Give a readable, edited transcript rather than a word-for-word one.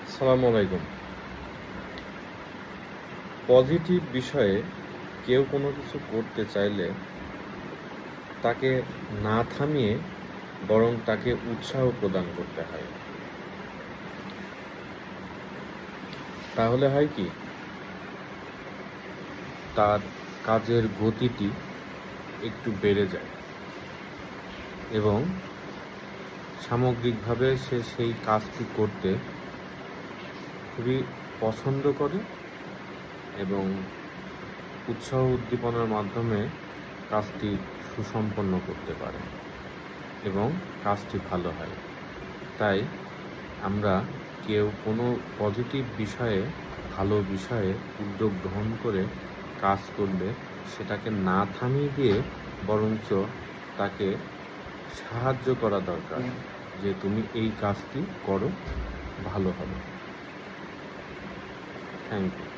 আসসালামু আলাইকুম। পজিটিভ বিষয়ে কেউ কোনো কিছু করতে চাইলে তাকে না থামিয়ে বরং তাকে উৎসাহ প্রদান করতে হয়। তাহলে হয় কি, তার কাজের গতিটি একটু বেড়ে যায় এবং সামগ্রিকভাবে সে সেই কাজটি করতে খুবই পছন্দ করে এবং উৎসাহ উদ্দীপনার মাধ্যমে কাজটি সুসম্পন্ন করতে পারে এবং কাজটি ভালো হয়। তাই আমরা কেউ কোনো পজিটিভ বিষয়ে, ভালো বিষয়ে উদ্যোগ গ্রহণ করে কাজ করলে সেটাকে না থামিয়ে দিয়ে বরঞ্চ তাকে সাহায্য করা দরকার যে তুমি এই কাজটি করো, ভালো হবে। Thank you.